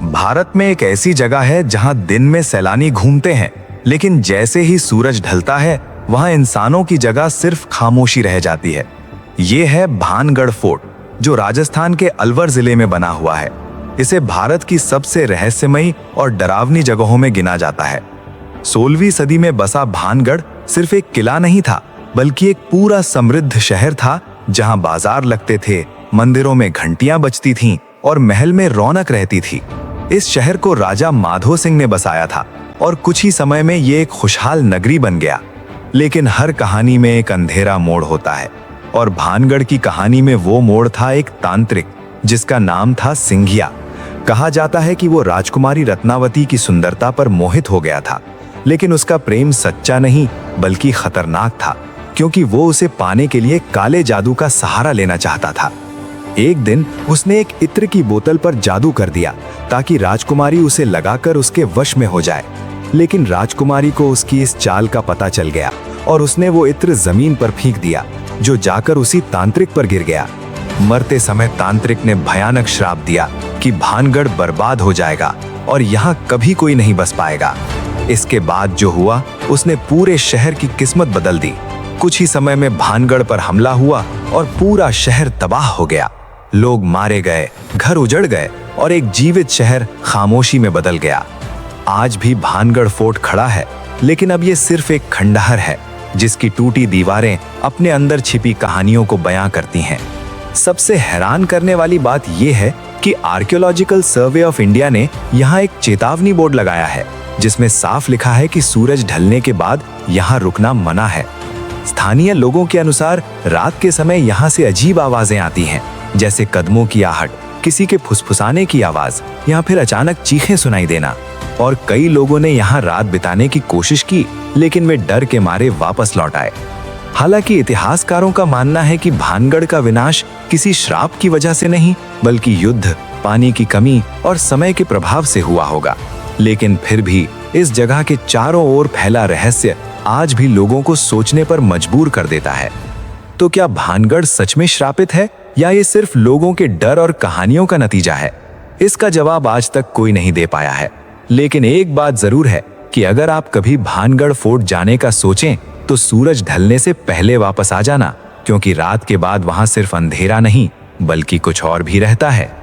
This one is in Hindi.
भारत में एक ऐसी जगह है जहां दिन में सैलानी घूमते हैं, लेकिन जैसे ही सूरज ढलता है वहां इंसानों की जगह सिर्फ खामोशी रह जाती है। ये है भानगढ़ फोर्ट, जो राजस्थान के अलवर जिले में बना हुआ है। इसे भारत की सबसे रहस्यमयी और डरावनी जगहों में गिना जाता है। 16वीं सदी में बसा भानगढ़ सिर्फ एक किला नहीं था, बल्कि एक पूरा समृद्ध शहर था, जहां बाजार लगते थे, मंदिरों में घंटियां बजती थीं और महल में रौनक रहती थी। इस शहर को राजा माधो सिंह ने बसाया था और कुछ ही समय में ये एक खुशहाल नगरी बन गया। लेकिन हर कहानी में एक अंधेरा मोड़ होता है, और भानगढ़ की कहानी में वो मोड़ था एक तांत्रिक जिसका नाम था सिंघिया। कहा जाता है कि वो राजकुमारी रत्नावती की सुंदरता पर मोहित हो गया था, लेकिन उसका प्रेम सच्चा नहीं बल्कि खतरनाक था, क्योंकि वो उसे पाने के लिए काले जादू का सहारा लेना चाहता था। एक दिन उसने एक इत्र की बोतल पर जादू कर दिया ताकि राजकुमारी उसे लगाकर उसके वश में हो जाए। लेकिन राजकुमारी को उसकी इस चाल का पता चल गया और उसने वो इत्र जमीन पर फेंक दिया, जो जाकर उसी तांत्रिक पर गिर गया। मरते समय तांत्रिक ने भयानक श्राप दिया कि भानगढ़ बर्बाद हो जाएगा और यहाँ कभी कोई नहीं बस पाएगा। इसके बाद जो हुआ, उसने पूरे शहर की किस्मत बदल दी। कुछ ही समय में भानगढ़ पर हमला हुआ और पूरा शहर तबाह हो गया। लोग मारे गए, घर उजड़ गए और एक जीवित शहर खामोशी में बदल गया। आज भी भानगढ़ फोर्ट खड़ा है, लेकिन अब ये सिर्फ एक खंडहर है, जिसकी टूटी दीवारें अपने अंदर छिपी कहानियों को बयां करती हैं। सबसे हैरान करने वाली बात यह है कि आर्कियोलॉजिकल सर्वे ऑफ इंडिया ने यहाँ एक चेतावनी बोर्ड लगाया है, जिसमें साफ लिखा है कि सूरज ढलने के बाद यहाँ रुकना मना है। स्थानीय लोगों के अनुसार रात के समय यहाँ से अजीब आवाजें आती हैं, जैसे कदमों की आहट, किसी के फुसफुसाने की आवाज या फिर अचानक चीखें सुनाई देना। और कई लोगों ने यहाँ रात बिताने की कोशिश की, लेकिन वे डर के मारे वापस लौट आए। हालांकि इतिहासकारों का मानना है कि भानगढ़ का विनाश किसी श्राप की वजह से नहीं, बल्कि युद्ध, पानी की कमी और समय के प्रभाव से हुआ होगा। लेकिन फिर भी इस जगह के चारों ओर फैला रहस्य आज भी लोगों को सोचने पर मजबूर कर देता है। तो क्या भानगढ़ सच में श्रापित है, या ये सिर्फ लोगों के डर और कहानियों का नतीजा है? इसका जवाब आज तक कोई नहीं दे पाया है। लेकिन एक बात जरूर है कि अगर आप कभी भानगढ़ फोर्ट जाने का सोचें, तो सूरज ढलने से पहले वापस आ जाना, क्योंकि रात के बाद वहां सिर्फ अंधेरा नहीं बल्कि कुछ और भी रहता है।